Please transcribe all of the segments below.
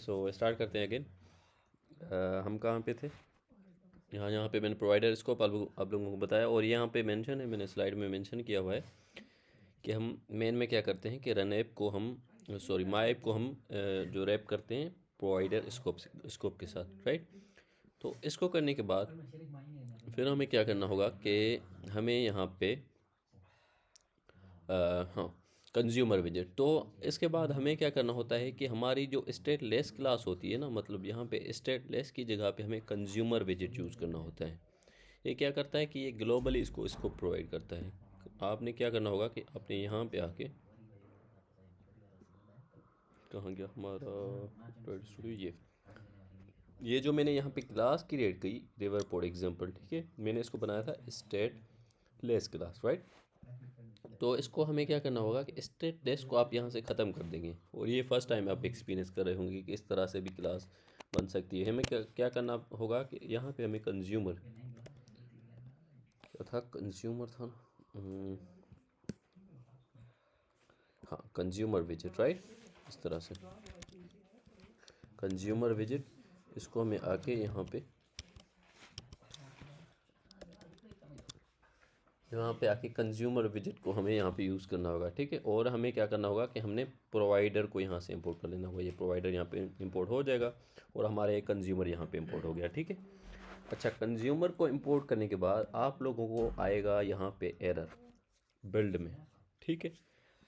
So start करते हैं again. हम कहाँ पे थे? यहाँ पे मैंने प्रोवाइडर स्कोप आप लोगों को बताया, और यहाँ पे मेंशन है, मैंने स्लाइड में मेंशन किया हुआ है कि हम मेन में क्या करते हैं कि रन ऐप को हम माई ऐप को हम जो रैप करते हैं प्रोवाइडर स्कोप के साथ, राइट। तो इसको करने के बाद फिर हमें क्या करना होगा कि हमें यहाँ पे हाँ, कंज्यूमर विजेट। तो इसके बाद हमें क्या करना होता है कि हमारी जो स्टेटलेस क्लास होती है ना, मतलब यहाँ पे स्टेटलेस की जगह पे हमें कंज्यूमर विजेट यूज़ करना होता है। ये क्या करता है कि ये ग्लोबली इसको प्रोवाइड करता है। आपने क्या करना होगा कि आपने यहाँ पे आके, कहाँ गया हमारा Android स्टूडियो, ये जो मैंने यहाँ पे क्लास क्रिएट की रिवर पोर्ट एग्जाम्पल, ठीक है, मैंने इसको बनाया था स्टेटलेस क्लास, राइट। तो इसको हमें क्या करना होगा कि स्टेटलेस को आप यहाँ से ख़त्म कर देंगे, और ये फर्स्ट टाइम आप एक्सपीरियंस कर रहे होंगे कि इस तरह से भी क्लास बन सकती है। हमें क्या क्या करना होगा कि यहाँ पे हमें कंज्यूमर, क्या था, कंज्यूमर था ना, हाँ, कंज्यूमर विजिट, राइट। इस तरह से कंज्यूमर विजिट, इसको हमें आके यहाँ पे आके कंज्यूमर विजिट को हमें यहाँ पे यूज़ करना होगा, ठीक है। और हमें क्या करना होगा कि हमने प्रोवाइडर को यहाँ से इंपोर्ट कर लेना होगा। ये प्रोवाइडर यहाँ पे इंपोर्ट हो जाएगा और हमारा एक कंज्यूमर यहाँ पे इंपोर्ट हो गया, ठीक है। अच्छा, कंज्यूमर को इंपोर्ट करने के बाद आप लोगों को आएगा यहाँ पे एरर बिल्ड में, ठीक है।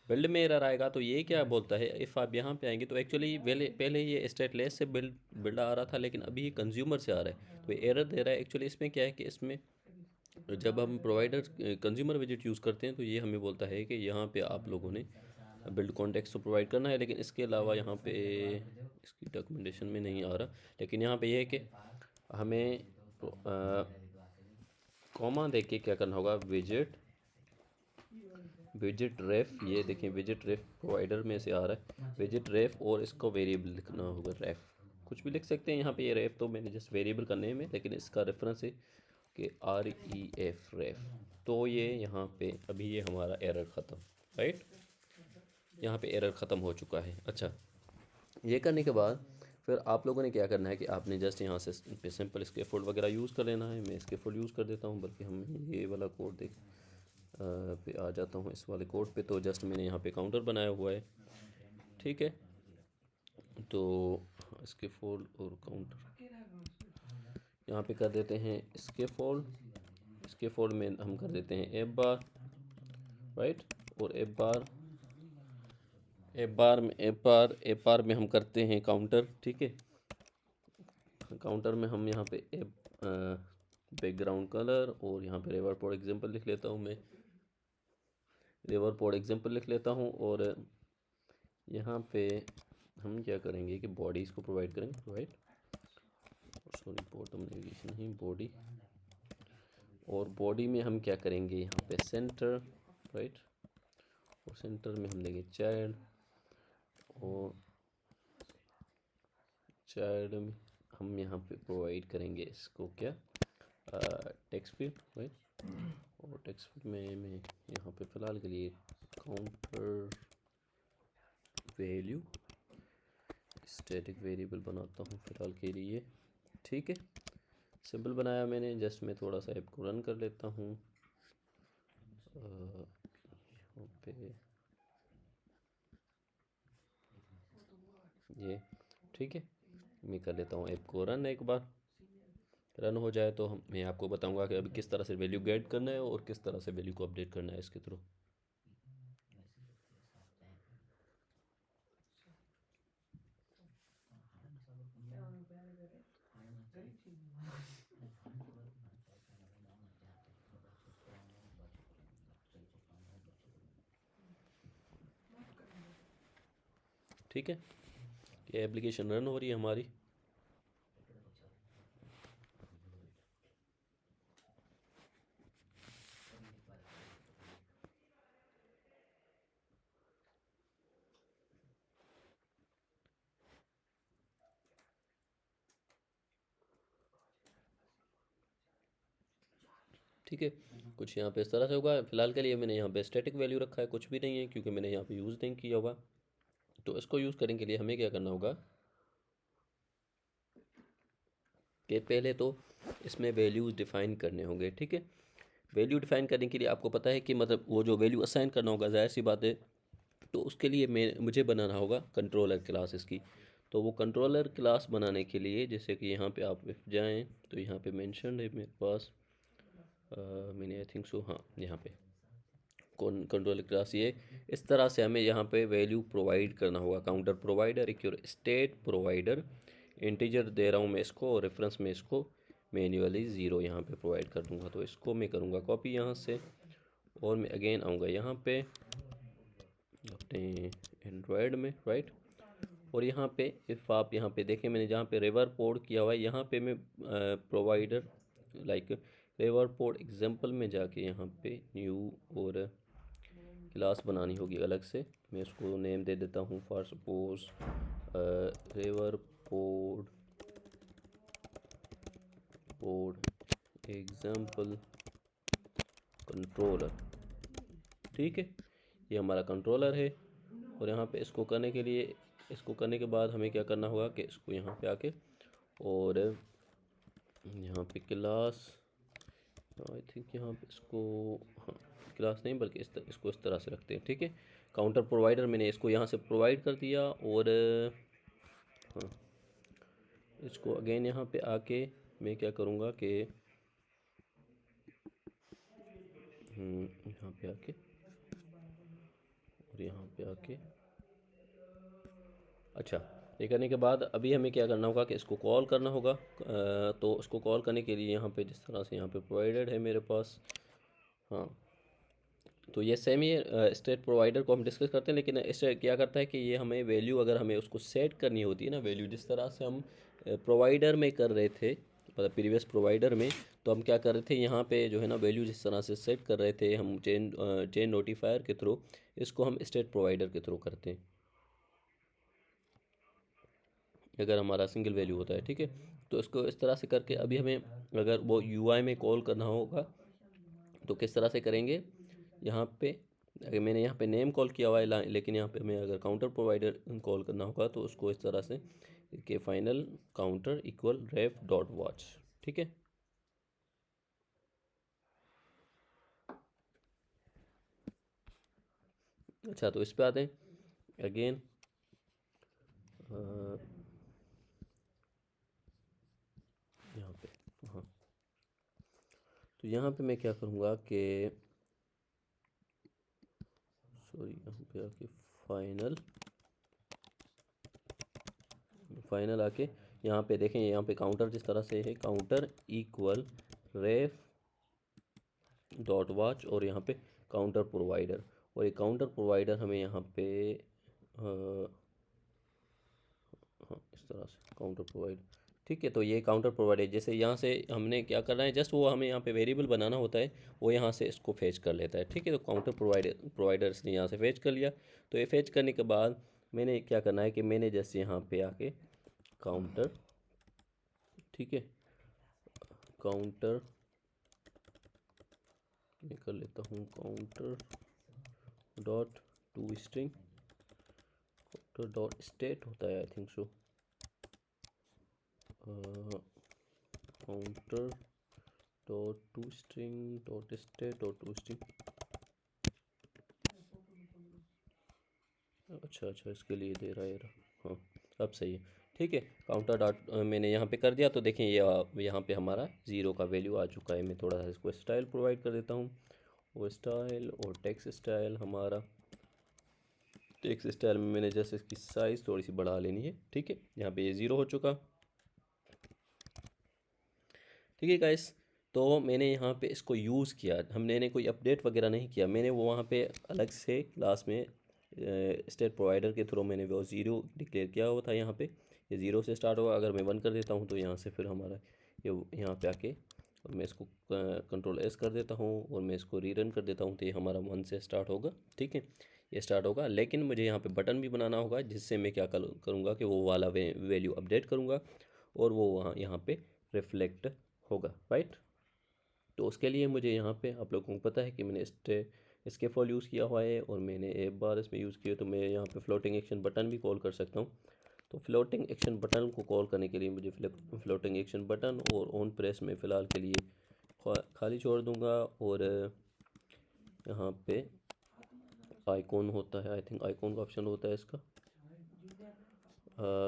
बिल्ड में एरर आएगा तो ये क्या बोलता है, इफ़ आप यहाँ पे आएंगे तो एक्चुअली पहले पहले ये स्टेटलेस से बिल्ड आ रहा था, लेकिन अभी ये कंज्यूमर से आ रहा है, तो ये एरर दे रहा है। एक्चुअली इसमें क्या है कि इसमें जब हम प्रोवाइडर कंज्यूमर विजिट यूज़ करते हैं तो ये हमें बोलता है कि यहाँ पे आप लोगों ने बिल्ड कॉन्टेक्स्ट तो प्रोवाइड करना है, लेकिन इसके अलावा यहाँ पे इसकी डॉक्यूमेंटेशन में नहीं आ रहा, लेकिन यहाँ पे ये है कि हमें कॉमा दे के क्या करना होगा, विजिट विजिट रेफ, ये देखें विजिट रेफ प्रोवाइडर में से आ रहा है विजिट रेफ, और इसको वेरिएबल लिखना होगा, रेफ कुछ भी लिख सकते हैं यहाँ पे। ये रेफ तो मैंने जस्ट वेरिएबल करने में, लेकिन इसका रेफरेंस है कि REF रेफ। तो ये यहाँ पे अभी ये हमारा एरर ख़त्म, राइट, यहाँ पे एरर ख़त्म हो चुका है। अच्छा, ये करने के बाद फिर आप लोगों ने क्या करना है कि आपने जस्ट यहाँ से पे सिंपल स्कैफोल्ड वगैरह यूज़ कर लेना है। मैं स्कैफोल्ड यूज़ कर देता हूँ, बल्कि हम ये वाला कोड पे आ जाता हूँ, इस वाले कोड पे। तो जस्ट मैंने यहाँ पे काउंटर बनाया हुआ है, ठीक है। तो स्कैफोल्ड और काउंटर यहाँ पे कर देते हैं। स्कैफोल्ड में हम कर देते हैं एफ बार, राइट, और एफ बार में हम करते हैं काउंटर, ठीक है। काउंटर में हम यहाँ पे बैकग्राउंड कलर, और यहाँ पे रिवर पोर्ट एग्जांपल लिख लेता हूँ मैं, और यहाँ पे हम क्या करेंगे कि बॉडीज़ को प्रोवाइड करेंगे, राइट, सॉरी बॉटम नेविगेशन नहीं, बॉडी। और बॉडी में हम क्या करेंगे, यहाँ पे सेंटर, राइट, और सेंटर में हम देंगे चाइल्ड, और चाइल्ड में हम यहाँ पे प्रोवाइड करेंगे इसको क्या, टेक्स्ट फील्ड, राइट। और टेक्स्ट फील्ड में मैं यहाँ पे फ़िलहाल के लिए काउंटर वैल्यू स्टैटिक वेरिएबल बनाता हूँ फ़िलहाल के लिए, ठीक है। सिंपल बनाया मैंने, जस्ट मैं थोड़ा सा ऐप को रन कर लेता हूँ यहाँ पे ये, ठीक है। मैं कर लेता हूँ ऐप को रन। एक बार रन हो जाए तो मैं आपको बताऊंगा कि अभी किस तरह से वैल्यू गेट करना है और किस तरह से वैल्यू को अपडेट करना है इसके थ्रू। ठीक है, ये एप्लीकेशन रन हो रही है हमारी। ठीक है, कुछ यहाँ पे इस तरह से होगा। फिलहाल के लिए मैंने यहाँ पे स्टैटिक वैल्यू रखा है, कुछ भी नहीं है क्योंकि मैंने यहाँ पे यूज़ नहीं किया होगा। तो इसको यूज़ करने के लिए हमें क्या करना होगा, कि पहले तो इसमें वैल्यूज़ डिफ़ाइन करने होंगे, ठीक है। वैल्यू डिफ़ाइन करने के लिए आपको पता है कि मतलब वो जो वैल्यू असाइन करना होगा, ज़ाहिर सी बात है, तो उसके लिए मुझे बनाना होगा कंट्रोलर क्लास इसकी। तो वो कंट्रोलर क्लास बनाने के लिए जैसे कि यहाँ पे आप जाएँ तो यहाँ पे मेंशन है मेरे पास, मैंने आई थिंक सो, हाँ यहाँ पे कौन कंट्रोलर क्लास, ये इस तरह से हमें यहाँ पे वैल्यू प्रोवाइड करना होगा। काउंटर प्रोवाइडर, एक स्टेट प्रोवाइडर, इंटीजर दे रहा हूँ मैं इसको, और रेफरेंस में इसको मैन्युअली 0 यहाँ पे प्रोवाइड कर दूँगा। तो इसको मैं करूँगा कॉपी यहाँ से, और मैं अगेन आऊँगा यहाँ पे अपने एंड्रॉयड में, राइट। और यहाँ पे इफ़ आप यहाँ पे देखें, मैंने जहाँ पे रिवर पोर्ट किया हुआ है, यहाँ पे मैं provider like river port example में जाके यहाँ पे न्यू और क्लास बनानी होगी अलग से। मैं इसको नेम दे देता हूँ for suppose river port example controller, ठीक है। ये हमारा कंट्रोलर है। और यहाँ पे इसको करने के लिए, इसको करने के बाद हमें क्या करना होगा कि इसको यहाँ पे आके और यहाँ पे क्लास, आई थिंक यहाँ पे इसको, हाँ क्लास नहीं बल्कि इसको इस तरह से रखते हैं, ठीक है। काउंटर प्रोवाइडर मैंने इसको यहाँ से प्रोवाइड कर दिया, और हाँ इसको अगेन यहाँ पे आके मैं क्या करूँगा कि यहाँ पे आके और यहाँ पे आके, अच्छा ये करने के बाद अभी हमें क्या करना होगा कि इसको कॉल करना होगा। तो उसको कॉल करने के लिए यहाँ पे जिस तरह से यहाँ पे प्रोवाइडेड है मेरे पास, हाँ तो ये सेम ही स्टेट प्रोवाइडर को हम डिस्कस करते हैं। लेकिन इससे क्या करता है कि ये हमें वैल्यू अगर हमें उसको सेट करनी होती है ना, वैल्यू जिस तरह से हम प्रोवाइडर में कर रहे थे, मतलब प्रीवियस प्रोवाइडर में, तो हम क्या कर रहे थे यहाँ पे जो है ना वैल्यू जिस तरह से सेट कर रहे थे हम चेन नोटिफायर के थ्रू, इसको हम स्टेट प्रोवाइडर के थ्रू करते हैं अगर हमारा सिंगल वैल्यू होता है, ठीक है। तो इसको इस तरह से करके अभी हमें अगर वो यूआई में कॉल करना होगा तो किस तरह से करेंगे। यहाँ पे अगर मैंने यहाँ पे नेम कॉल किया हुआ है, लेकिन यहाँ पे हमें अगर काउंटर प्रोवाइडर कॉल करना होगा तो उसको इस तरह से कि फाइनल काउंटर इक्वल रेफ डॉट वॉच, ठीक है। अच्छा तो इस पे आते हैं अगेन, यहाँ पे, हाँ तो यहाँ पे मैं क्या करूँगा कि सॉरी यहाँ पे आके फाइनल आके यहाँ पे देखें, यहाँ पे काउंटर जिस तरह से है काउंटर इक्वल रेफ डॉट वॉच, और यहाँ पे काउंटर प्रोवाइडर, और ये काउंटर प्रोवाइडर हमें यहाँ पे हाँ इस तरह से काउंटर प्रोवाइडर, ठीक है। तो ये काउंटर प्रोवाइडर जैसे यहाँ से हमने क्या करना है, जस्ट वो हमें यहाँ पे वेरिएबल बनाना होता है, वो यहाँ से इसको फेच कर लेता है, ठीक है। तो काउंटर प्रोवाइडर्स ने यहाँ से फेच कर लिया। तो ये फेच करने के बाद मैंने क्या करना है कि मैंने जैसे यहाँ पे आके काउंटर, ठीक है, काउंटर मैं कर लेता हूँ counter dot to string, counter dot state होता है I think so, counter dot to string dot state dot to string, अच्छा इसके लिए दे रहा है, हाँ अब सही है, ठीक है। काउंटर डॉट मैंने यहाँ पे कर दिया, तो देखें ये यहाँ पे हमारा 0 का वैल्यू आ चुका है। मैं थोड़ा सा इसको स्टाइल प्रोवाइड कर देता हूँ, वो स्टाइल और टेक्स्ट स्टाइल, हमारा टेक्स्ट स्टाइल में मैंने जैसे इसकी साइज़ थोड़ी सी बढ़ा लेनी है, ठीक है। यहाँ पे ये 0 हो चुका, ठीक है गाइस। तो मैंने यहाँ पे इसको यूज़ किया, हमने कोई अपडेट वगैरह नहीं किया, मैंने वो वहाँ पे अलग से क्लास में स्टेट प्रोवाइडर के थ्रू मैंने वो 0 डिक्लेयर किया हुआ था। यहाँ पे ये 0 से स्टार्ट होगा, अगर मैं 1 कर देता हूँ तो यहाँ से फिर हमारा ये यहाँ पे आके और मैं इसको कंट्रोल एस कर देता हूँ और मैं इसको रीरन कर देता हूँ, तो ये हमारा 1 से स्टार्ट होगा, ठीक है, ये स्टार्ट होगा। लेकिन मुझे यहाँ पे बटन भी बनाना होगा, जिससे मैं क्या करूँगा कि वो वाला वैल्यू अपडेट करूँगा और वो वहाँ यहाँ पे रिफ्लेक्ट होगा, राइट। तो उसके लिए मुझे यहाँ पे आप लोगों को पता है कि मैंने इसके फॉल यूज़ किया हुआ है और मैंने एक बार इसमें यूज़ किया, तो मैं यहाँ पे फ्लोटिंग एक्शन बटन भी कॉल कर सकता हूँ। तो फ्लोटिंग एक्शन बटन को कॉल करने के लिए मुझे फ्लोटिंग एक्शन बटन और ऑन प्रेस में फ़िलहाल के लिए खाली छोड़ दूंगा। और यहाँ पे आइकॉन होता है, आई थिंक आइकॉन का ऑप्शन होता है इसका,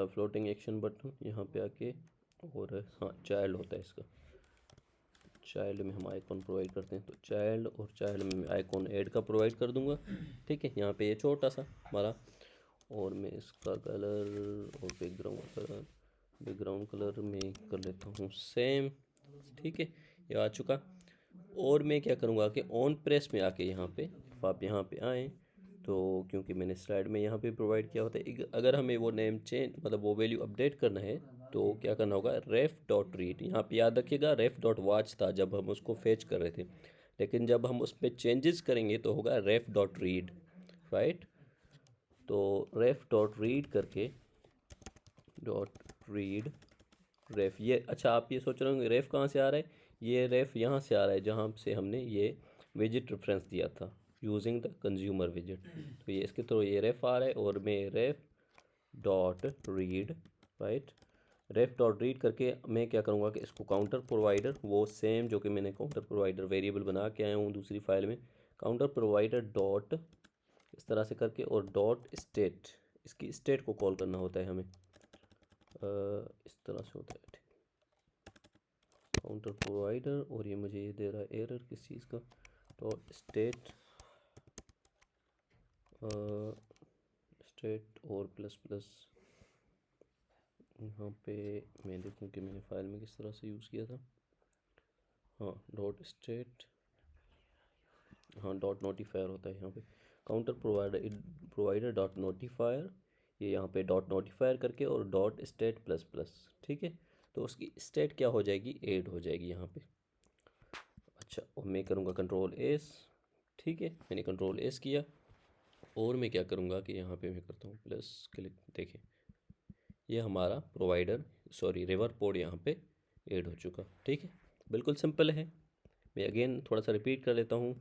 फ्लोटिंग एक्शन बटन यहाँ पे आके, और हाँ चाइल्ड होता है इसका। चाइल्ड में हम आइकॉन प्रोवाइड करते हैं, तो चाइल्ड और चाइल्ड में मैं आइकॉन ऐड का प्रोवाइड कर दूंगा। ठीक है, यहाँ पे ये छोटा सा हमारा, और मैं इसका कलर और बैकग्राउंड कलर में कर लेता हूँ सेम। ठीक है, ये आ चुका। और मैं क्या करूँगा कि ऑन प्रेस में आके यहाँ पे आप यहाँ पे आएँ, तो क्योंकि मैंने स्लाइड में यहाँ पे प्रोवाइड किया होता है, अगर हमें वो नेम चेंज मतलब वो वैल्यू अपडेट करना है तो क्या करना होगा, रेफ डॉट रीड। यहाँ पे याद रखिएगा रेफ डॉट वॉच था जब हम उसको फेच कर रहे थे, लेकिन जब हम उस पर चेंजेस करेंगे तो होगा रेफ डॉट रीड, राइट। तो रेफ डॉट रीड करके डॉट रीड रेफ, ये अच्छा आप ये सोच रहे होंगे रेफ कहाँ से आ रहा है, ये रेफ यहाँ से आ रहा है जहाँ से हमने ये विजिट रेफरेंस दिया था यूजिंग द कंज्यूमर विजिट। तो ये इसके थ्रू ये रेफ आ रहा है, और मैं रेफ डॉट रीड, राइट, रेफ डॉट रीड करके मैं क्या करूँगा कि इसको काउंटर प्रोवाइडर, वो सेम जो कि मैंने काउंटर प्रोवाइडर वेरिएबल बना के आया हूँ दूसरी फाइल में, काउंटर प्रोवाइडर डॉट इस तरह से करके, और डॉट स्टेट, इसकी स्टेट को कॉल करना होता है हमें, इस तरह से होता है। काउंटर प्रोवाइडर, और ये मुझे ये दे रहा है एरर किस चीज़ का, डॉट स्टेट स्टेट और प्लस प्लस, यहाँ पे मैं देखूँ कि मैंने फाइल में किस तरह से यूज़ किया था। हाँ डॉट स्टेट, हाँ डॉट नोटिफायर होता है यहाँ पे, काउंटर प्रोवाइडर डॉट नोटिफायर, ये यहाँ पे डॉट नोटिफायर करके और डॉट स्टेट प्लस प्लस। ठीक है, तो उसकी स्टेट क्या हो जाएगी, ऐड हो जाएगी यहाँ पे। अच्छा, और मैं करूँगा कंट्रोल एस। ठीक है, मैंने कंट्रोल एस किया, और मैं क्या करूँगा कि यहाँ पे मैं करता हूँ प्लस क्लिक, देखें ये हमारा रिवर पोर्ट यहाँ पे ऐड हो चुका। ठीक है, बिल्कुल सिंपल है। मैं अगेन थोड़ा सा रिपीट कर लेता हूँ।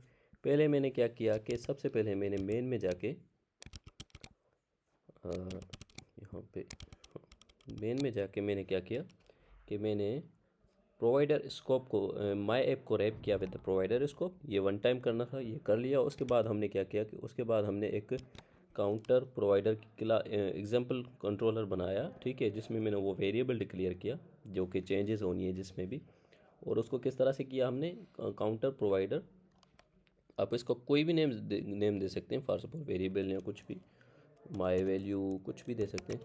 पहले मैंने क्या किया कि सबसे पहले मैंने मेन में जाके यहाँ पे मेन में जाके मैंने क्या किया कि मैंने प्रोवाइडर स्कोप को माई ऐप को रैप किया विद द प्रोवाइडर स्कोप। ये वन टाइम करना था, ये कर लिया। उसके बाद हमने क्या किया कि उसके बाद हमने एक काउंटर प्रोवाइडर की एग्जांपल कंट्रोलर बनाया, ठीक है, जिसमें मैंने वो वेरिएबल डिक्लेयर किया जो कि चेंजेस होनी है जिसमें भी। और उसको किस तरह से किया हमने, काउंटर प्रोवाइडर, आप इसको कोई भी नेम दे सकते हैं, फॉर सपोज वेरिएबल या कुछ भी, माई वैल्यू कुछ भी दे सकते हैं,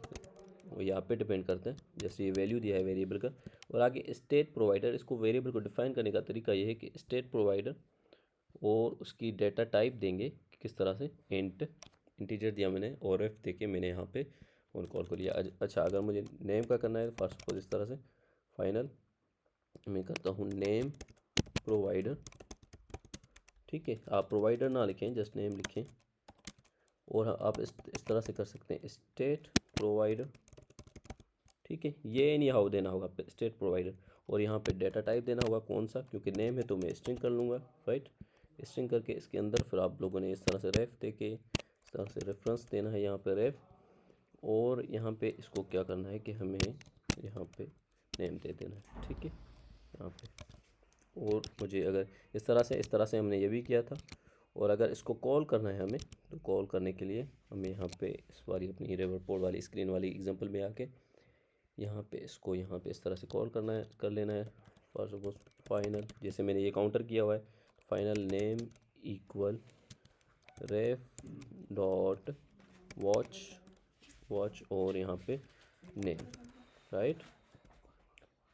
वो यहाँ पे डिपेंड करता है। जैसे ये वैल्यू दिया है वेरिएबल का। और आगे स्टेट प्रोवाइडर, इसको वेरिएबल को डिफाइन करने का तरीका ये है कि स्टेट प्रोवाइडर और उसकी डेटा टाइप देंगे किस तरह से, इंटीजर दिया मैंने, और एफ दे के मैंने यहाँ पे ऑन कॉल को लिया। अच्छा, अगर मुझे नेम का करना है फर्स्ट सपोज इस तरह से, फाइनल मैं करता हूँ नेम प्रोवाइडर। ठीक है, आप प्रोवाइडर ना लिखें, जस्ट नेम लिखें। और आप इस तरह से कर सकते हैं स्टेट प्रोवाइडर। ठीक है, ये नहीं हाउ देना होगा स्टेट प्रोवाइडर, और यहाँ पे डेटा टाइप देना होगा कौन सा, क्योंकि नेम है तो मैं स्ट्रिंग कर लूँगा, राइट। स्ट्रिंग करके इसके अंदर फिर आप लोगों ने इस तरह से रेफ दे के इस तरह से रेफरेंस देना है यहाँ पे रेफ, और यहाँ पे इसको क्या करना है कि हमें यहाँ पे नेम दे देना है। ठीक है, यहाँ पे, और मुझे अगर इस तरह से हमने ये भी किया था। और अगर इसको कॉल करना है हमें, तो कॉल करने के लिए हमें यहाँ पे इस वाली अपनी रिवर पोर्ट वाली स्क्रीन वाली एग्जांपल में आके यहाँ पे इसको यहाँ पे इस तरह से कॉल करना है, कर लेना है। फॉर सपोज फाइनल, जैसे मैंने ये काउंटर किया हुआ है, फाइनल नेम इक्वल रेफ डॉट वॉच और यहाँ पे नेम, राइट,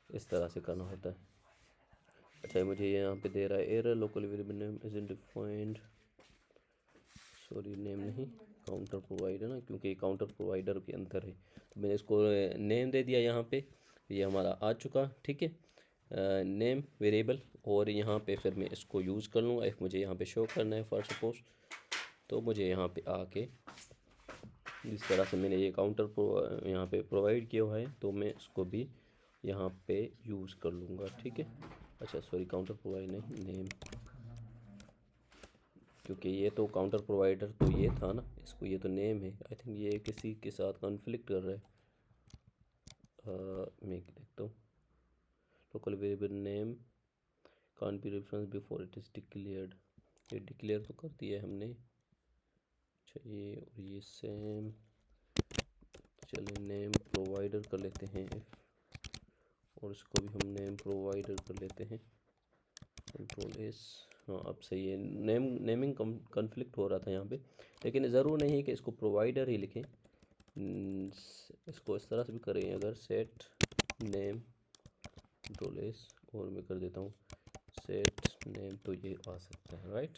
इस तरह से करना होता है। अच्छा, मुझे यहाँ पे दे रहा है error, local variable name isn't defined, sorry name नहीं, काउंटर प्रोवाइडर ना, क्योंकि काउंटर प्रोवाइडर के अंदर है, तो मैंने इसको नेम दे दिया यहाँ पे। ये हमारा आ चुका। ठीक है, नेम वेरिएबल, और यहाँ पे फिर मैं इसको यूज़ कर लूँगा। इफ़ मुझे यहाँ पे शो करना है फॉर सपोज, तो मुझे यहाँ पे आके जिस तरह से मैंने ये काउंटर यहाँ पे प्रोवाइड किया हुआ है, तो मैं इसको भी यहाँ पे यूज़ कर लूँगा। ठीक है, अच्छा सॉरी, काउंटर प्रोवाइड नहीं, नेम, क्योंकि ये तो काउंटर प्रोवाइडर तो ये था ना, इसको ये तो नेम है। आई थिंक ये किसी के साथ कॉन्फ्लिक्ट कर रहा है, मैं देखता हूँ, local variable name can't be reference before it is declared, ये डिक्लेयर तो कर दिया है हमने। अच्छा ये और ये सेम, चलिए नेम प्रोवाइडर कर लेते हैं इफ, और इसको भी हम नेम प्रोवाइडर कर लेते हैं, कंट्रोल एस। हाँ अब सही है, नेमिंग कॉन्फ्लिक्ट हो रहा था यहाँ पे, लेकिन ज़रूर नहीं है कि इसको प्रोवाइडर ही लिखें, इसको इस तरह से भी करें अगर, सेट नेम कंट्रोल एस, और मैं कर देता हूँ सेट नेम, तो ये आ सकता है राइट।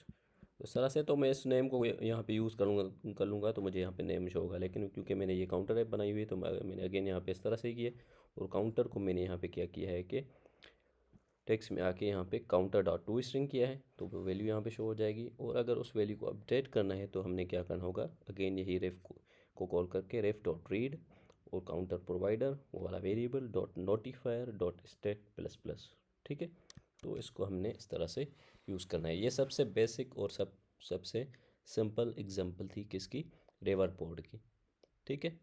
इस तरह से तो मैं इस नेम को यहाँ पे यूज़ कर लूँगा तो मुझे यहाँ पे नेम शो होगा, लेकिन क्योंकि मैंने ये काउंटर ऐप बनाई हुई है तो मैंने अगेन यहाँ पे इस तरह से किया, और काउंटर को मैंने यहाँ पे क्या किया है कि टेक्स्ट में आके यहाँ पे काउंटर डॉट टू स्ट्रिंग किया है, तो वो वैल्यू यहाँ पे शो हो जाएगी। और अगर उस वैल्यू को अपडेट करना है तो हमने क्या करना होगा, अगेन यही रेफ को कॉल करके रेफ डॉट रीड और काउंटर प्रोवाइडर वो वाला variable dot notifier dot state plus plus, ठीक है। तो इसको हमने इस तरह से यूज़ करना है। ये सबसे बेसिक और सबसे सिंपल एग्जांपल थी किसकी, रेवर पोर्ट की, ठीक है।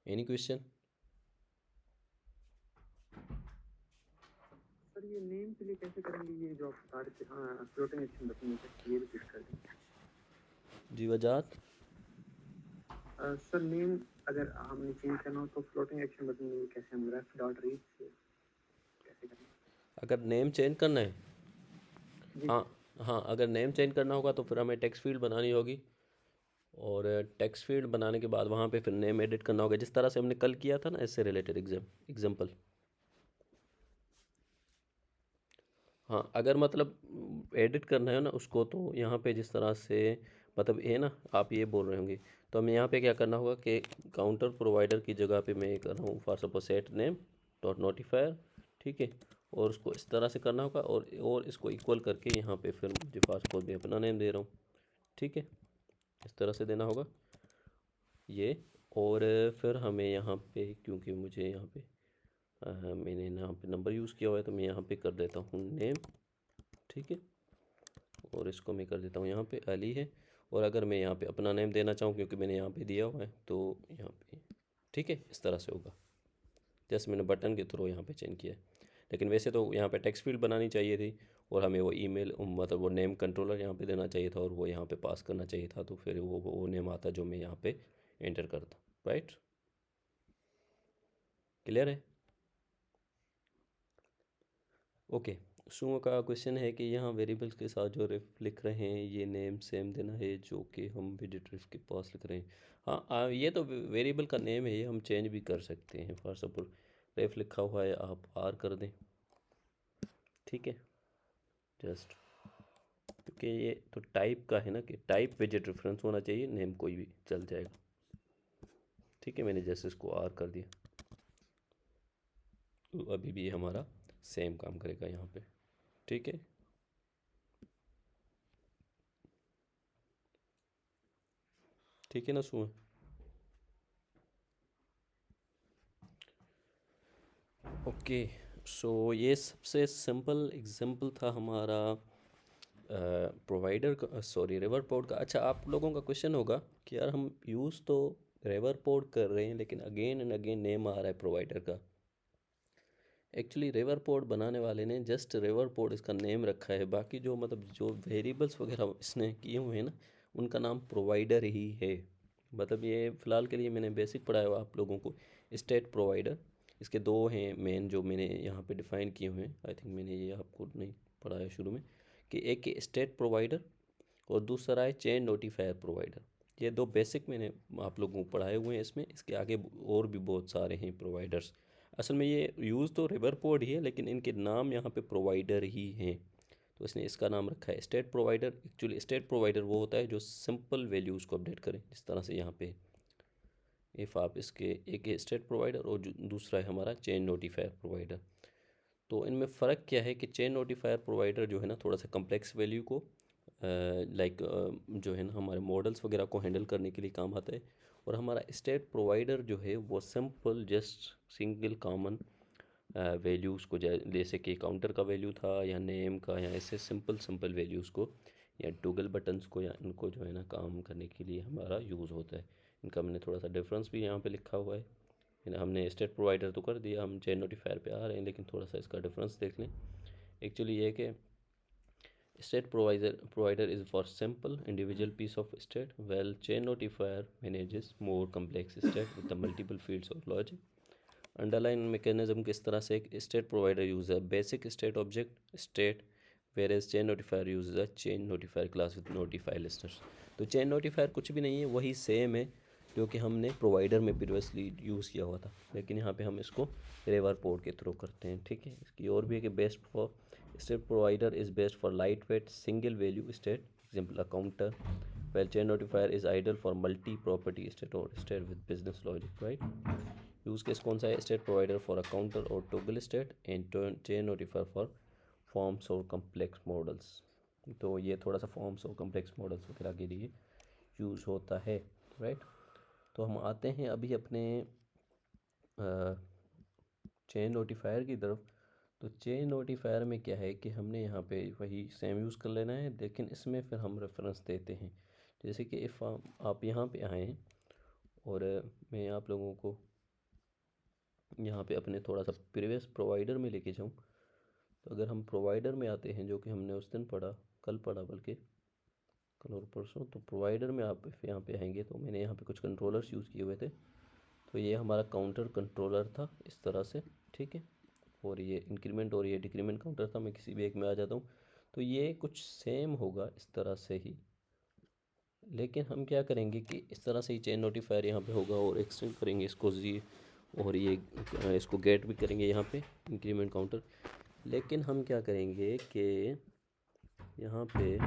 Any question? सर ये नेम के लिए कैसे करेंगे, ये जो आप बता रहे थे, हाँ फ्लोटिंग एक्शन बटन में, ये रिपीट कर दें। जी वजात, सर नेम अगर हमने चेंज करना हो तो फ्लोटिंग एक्शन बटन में कैसे, हम रेफ डॉट रीड से कैसे करें? अगर नेम चेंज करना है, जी हाँ हाँ, अगर नेम चेंज करना होगा तो फिर हमें टेक्स्ट फील्ड बनानी होगी, और टेक्स्ट फील्ड बनाने के बाद वहाँ पे फिर नेम एडिट करना होगा, जिस तरह से हमने कल किया था ना इससे रिलेटेड एग्जाम्पल। हाँ अगर मतलब एडिट करना है ना उसको, तो यहाँ पे जिस तरह से मतलब ये ना आप ये बोल रहे होंगे, तो हमें यहाँ पे क्या करना होगा कि काउंटर प्रोवाइडर की जगह पे मैं ये कर रहा हूँ for suppose set name dot notifier, ठीक है, और उसको इस तरह से करना होगा, और इसको इक्वल करके यहाँ पे फिर मुझे फॉर सपोज मैं अपना नेम दे रहा हूँ, ठीक है, इस तरह से देना होगा ये। और फिर हमें यहाँ पे क्योंकि मुझे यहाँ पे मैंने यहाँ पे नंबर यूज़ किया हुआ है तो मैं यहाँ पे कर देता हूँ नेम, ठीक है, और इसको मैं कर देता हूँ यहाँ पे अली है। और अगर मैं यहाँ पे अपना नेम देना चाहूँ क्योंकि मैंने यहाँ पे दिया हुआ है तो यहाँ पे, ठीक है, इस तरह से होगा, जैसे मैंने बटन के थ्रू यहाँ पे चेंज किया है। लेकिन वैसे तो यहाँ पे टेक्स्ट फील्ड बनानी चाहिए थी, और हमें वो ईमेल मतलब वो नेम कंट्रोलर यहाँ पे देना चाहिए था, और वो यहाँ पे पास करना चाहिए था, तो फिर वो नेम आता जो मैं यहाँ पे एंटर करता, राइट। क्लियर है? ओके। सुमो का क्वेश्चन है कि यहाँ वेरिएबल्स के साथ जो रेफ लिख रहे हैं ये नेम सेम देना है जो कि हम विजिट रेफ के पास लिख रहे हैं। हाँ ये तो वेरिएबल का नेम है, ये हम चेंज भी कर सकते हैं। फॉर सपोज रेफ लिखा हुआ है, आप आर कर दें, ठीक है, जस्ट क्योंकि ये तो टाइप का है ना कि टाइप विजिट रेफरेंस होना चाहिए, नेम कोई भी चल जाएगा, ठीक है। मैंने जैसे इसको आर कर दिया तो अभी भी ये हमारा सेम काम करेगा यहाँ पे, ठीक है। ठीक है ना सुन? ओके, सो ये सबसे सिंपल एग्जांपल था हमारा प्रोवाइडर का, सॉरी रिवर पोर्ट का। अच्छा आप लोगों का क्वेश्चन होगा कि यार हम यूज़ तो रिवर पोर्ट कर रहे हैं लेकिन अगेन एंड अगेन नेम आ रहा है प्रोवाइडर का। एक्चुअली रिवर पोर्ट बनाने वाले ने जस्ट रिवर पोर्ट इसका नेम रखा है, बाकी जो मतलब जो वेरिएबल्स वगैरह इसने किए हुए हैं ना उनका नाम प्रोवाइडर ही है। मतलब ये फ़िलहाल के लिए मैंने बेसिक पढ़ाया हुआ आप लोगों को, स्टेट प्रोवाइडर, इसके दो हैं मेन जो मैंने यहाँ पे डिफ़ाइन किए हुए हैं। आई थिंक मैंने ये आपको नहीं पढ़ाया शुरू में, कि एक है स्टेट प्रोवाइडर और दूसरा है चेन नोटिफायर प्रोवाइडर। ये दो बेसिक मैंने आप लोगों को पढ़ाए हुए हैं इसमें, इसके आगे और भी बहुत सारे हैं प्रोवाइडर्स। असल में ये यूज़ तो रिवर पोर्ट ही है लेकिन इनके नाम यहाँ पे प्रोवाइडर ही हैं, तो इसने इसका नाम रखा है state provider. Actually state provider वो होता है जो सिंपल वैल्यूज़ को अपडेट करें, जिस तरह से यहाँ पे इफ़ आप इसके एक है स्टेट प्रोवाइडर और दूसरा है हमारा चेन नोटिफायर प्रोवाइडर। तो इनमें फ़र्क क्या है कि चेन नोटिफायर प्रोवाइडर जो है ना थोड़ा सा कम्प्लेक्स वैल्यू को लाइक जो है ना हमारे मॉडल्स वगैरह को हैंडल करने के लिए काम आता है, और हमारा स्टेट प्रोवाइडर जो है वो simple just single common values को, जैसे कि काउंटर का वैल्यू था या नेम का, या ऐसे सिंपल सिंपल वैल्यूज़ को या टोगल बटन्स को, या इनको जो है ना काम करने के लिए हमारा यूज़ होता है। इनका मैंने थोड़ा सा डिफरेंस भी यहाँ पे लिखा हुआ है, हमने स्टेट प्रोवाइडर तो कर दिया, हम चेन नोटिफायर पे आ रहे हैं, लेकिन थोड़ा सा इसका डिफरेंस देख लें। एक्चुअली ये है कि state provider is for simple individual piece of state, while chain notifier manages more complex state with the multiple fields of logic. Underlying mechanism किस तरह से एक state provider uses a basic state object state, whereas chain notifier uses a chain notifier class with notify listeners. तो chain notifier कुछ भी नहीं है, वही सेम है जो कि हमने प्रोवाइडर में प्रीवियसली यूज़ किया हुआ था, लेकिन यहाँ पे हम इसको रिवर पोर्ट के थ्रू करते हैं। ठीक है, इसकी और भी है कि best for state provider is best for light weight single value state, example a counter, while chain notifier is ideal for multi property state or state with business logic, right? Use case कौन सा है? State provider for a counter और toggle state and change notifier for forms और complex models. तो ये थोड़ा सा forms और कम्प्लेक्स मॉडल्स वगैरह के लिए यूज़ होता है, राइट। तो हम आते हैं अभी अपने चेन नोटिफायर की तरफ। तो चेन नोटिफायर में क्या है कि हमने यहाँ पे वही सेम यूज़ कर लेना है, लेकिन इसमें फिर हम रेफरेंस देते हैं। जैसे कि इफ़ आप यहाँ पे आएँ और मैं आप लोगों को यहाँ पे अपने थोड़ा सा प्रीवियस प्रोवाइडर में लेके जाऊँ, तो अगर हम प्रोवाइडर में आते हैं, जो कि हमने उस दिन पढ़ा, कल पढ़ा बल्कि कल और परसों, तो प्रोवाइडर में आप यहाँ पे आएंगे तो मैंने यहाँ पे कुछ कंट्रोलर्स यूज़ किए हुए थे। तो ये हमारा काउंटर कंट्रोलर था इस तरह से, ठीक है, और ये इंक्रीमेंट और ये डिक्रीमेंट काउंटर था। मैं किसी भी एक में आ जाता हूँ तो ये कुछ सेम होगा इस तरह से ही, लेकिन हम क्या करेंगे कि इस तरह से ही चेन नोटिफायर यहाँ पे होगा और एक्सटेंड करेंगे इसको जी, और ये इसको गेट भी करेंगे यहाँ पे इंक्रीमेंट काउंटर। लेकिन हम क्या करेंगे कि यहाँ पे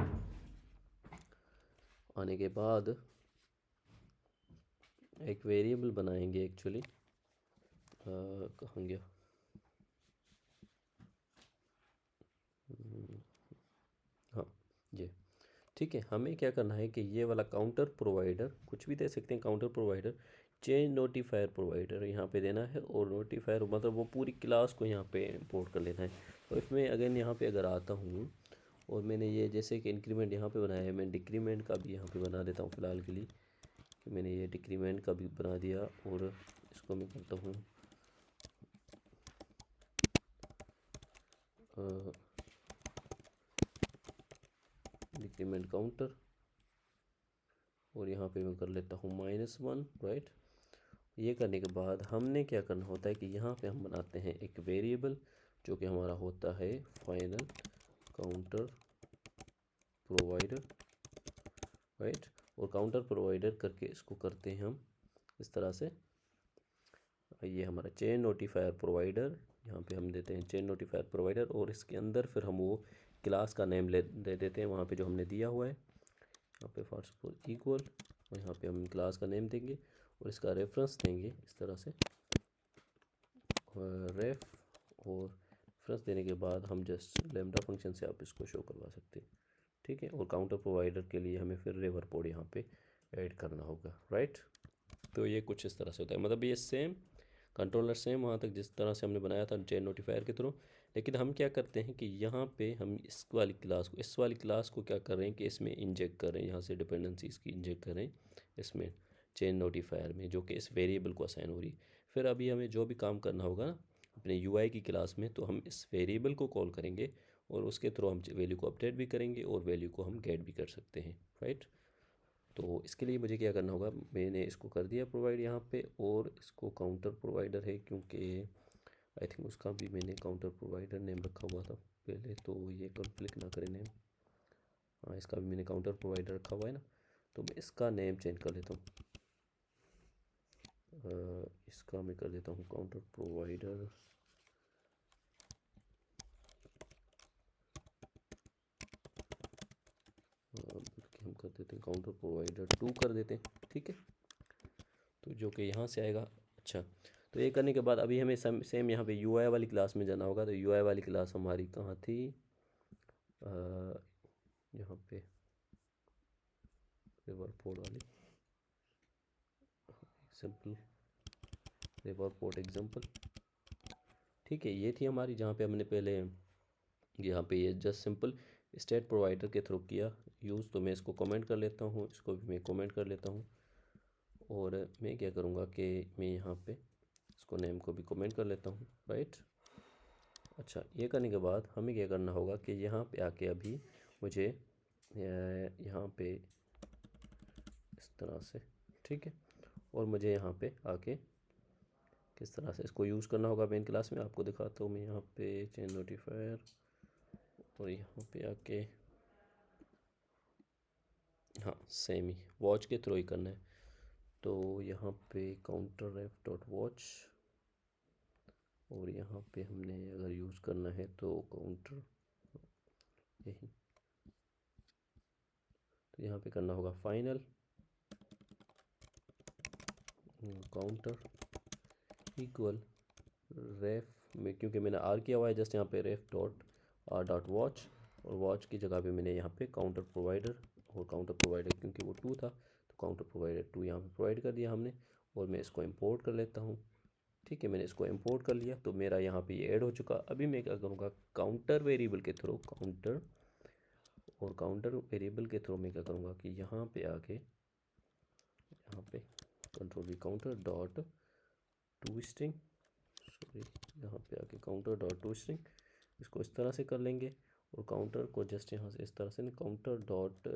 आने के बाद एक वेरिएबल बनाएंगे एक्चुअली, कहाँ गया, हाँ ये ठीक है। हमें क्या करना है कि ये वाला काउंटर प्रोवाइडर, कुछ भी दे सकते हैं, counter provider chain notifier provider यहाँ पे देना है, और नोटिफायर मतलब वो पूरी क्लास को यहाँ पे इंपोर्ट कर लेना है। तो इसमें अगेन यहाँ पे अगर आता हूँ और मैंने ये जैसे कि इंक्रीमेंट यहाँ पे बनाया है, मैं डिक्रीमेंट का भी यहाँ पे बना देता हूँ फ़िलहाल के लिए, कि मैंने ये डिक्रीमेंट का भी बना दिया, और इसको मैं करता हूँ डिक्रीमेंट काउंटर, और यहाँ पे मैं कर लेता हूँ -1, राइट। ये करने के बाद हमने क्या करना होता है कि यहाँ पे हम बनाते हैं एक वेरिएबल जो कि हमारा होता है फाइनल काउंटर प्रोवाइडर, राइट। और काउंटर प्रोवाइडर करके इसको करते हैं हम इस तरह से, ये हमारा चेन नोटिफायर प्रोवाइडर, यहाँ पे हम देते हैं चेन नोटिफायर प्रोवाइडर, और इसके अंदर फिर हम वो क्लास का नेम दे देते हैं वहाँ पे जो हमने दिया हुआ है, यहाँ पे फॉर सपोज इक्वल, और यहाँ पे हम क्लास का नेम देंगे और इसका रेफरेंस देंगे इस तरह से रेफ, और रेफरेंस देने के बाद हम जस्ट लैम्डा फंक्शन से आप इसको शो करवा सकते हैं, ठीक है। और काउंटर प्रोवाइडर के लिए हमें फिर रिवर पोर्ट यहाँ पे ऐड करना होगा, राइट। तो ये कुछ इस तरह से होता है, मतलब ये सेम कंट्रोलर सेम वहाँ तक जिस तरह से हमने बनाया था चेन नोटिफायर के थ्रू, लेकिन हम क्या करते हैं कि यहाँ पे हम इस वाली क्लास को क्या कर रहे हैं कि इसमें इंजेक्ट कर रहे हैं, यहाँ से डिपेंडेंसी इसकी इंजेक्ट कर रहे हैं इसमें चेन नोटिफायर में, जो कि इस वेरिएबल को असाइन हो रही। फिर अभी हमें जो भी काम करना होगा ना अपने यूआई की क्लास में, तो हम इस वेरिएबल को कॉल करेंगे और उसके थ्रू हम वैल्यू को अपडेट भी करेंगे और वैल्यू को हम गेट भी कर सकते हैं, राइट। तो इसके लिए मुझे क्या करना होगा, मैंने इसको कर दिया प्रोवाइड यहाँ पे, और इसको काउंटर प्रोवाइडर है क्योंकि आई थिंक उसका भी मैंने काउंटर प्रोवाइडर नेम रखा हुआ था पहले, तो ये कॉन्फ्लिक्ट ना करें नेम, हाँ इसका भी मैंने काउंटर प्रोवाइडर रखा हुआ है ना, तो मैं इसका नेम चेंज कर लेता हूँ, इसका मैं कर देता हूँ काउंटर प्रोवाइडर, बल्कि हम कर देते हैं काउंटर प्रोवाइडर 2 कर देते हैं, ठीक है। तो जो कि यहाँ से आएगा। अच्छा, तो ये करने के बाद अभी हमें सेम यहाँ पे यूआई वाली क्लास में जाना होगा। तो यूआई वाली क्लास हमारी कहाँ थी, यहाँ पे रिवर पोर्ट वाली, सिंपल रिवर पोर्ट एग्जाम्पल, ठीक है, ये थी हमारी, जहाँ पे हमने पहले यहाँ पे ये जस्ट सिंपल स्टेट प्रोवाइडर के थ्रू किया यूज़। तो मैं इसको कमेंट कर लेता हूँ, इसको भी मैं कमेंट कर लेता हूँ, और मैं क्या करूँगा कि मैं यहाँ पे इसको नेम को भी कमेंट कर लेता हूँ, राइट। अच्छा, ये करने के बाद हमें क्या करना होगा कि यहाँ पे आके अभी मुझे यहाँ पे इस तरह से, ठीक है, और मुझे यहाँ पे आके किस तरह से इसको यूज़ करना होगा मेन क्लास में आपको दिखाता हूँ मैं। यहाँ पे चेंज नोटिफायर और यहाँ पे आके हाँ सेम ही वॉच के थ्रू ही करना है। तो यहाँ पे काउंटर रेफ डॉट वॉच और यहाँ पे हमने अगर यूज़ करना है तो काउंटर यही, तो यहाँ पे करना होगा फाइनल काउंटर इक्वल रेफ में, क्योंकि मैंने आर किया हुआ है जस्ट यहाँ पे रेफ डॉट आर डॉट वॉच, और वॉच की जगह पे मैंने यहाँ पे काउंटर प्रोवाइडर, और काउंटर प्रोवाइडर क्योंकि वो 2 था तो काउंटर प्रोवाइडर 2 यहाँ पे प्रोवाइड कर दिया हमने। और मैं इसको इंपोर्ट कर लेता हूँ, ठीक है, मैंने इसको इंपोर्ट कर लिया तो मेरा यहाँ पे ये ऐड हो चुका। अभी मैं क्या करूँगा, काउंटर वेरिएबल के थ्रू काउंटर, और काउंटर वेरिएबल के थ्रू मैं क्या करूँगा कि यहाँ पे आके यहाँ पे control we counter dot to string, sorry यहाँ पे आके काउंटर डॉट टू स्ट्रिंग, इसको इस तरह से कर लेंगे। और काउंटर को जस्ट यहाँ से इस तरह से काउंटर डॉट,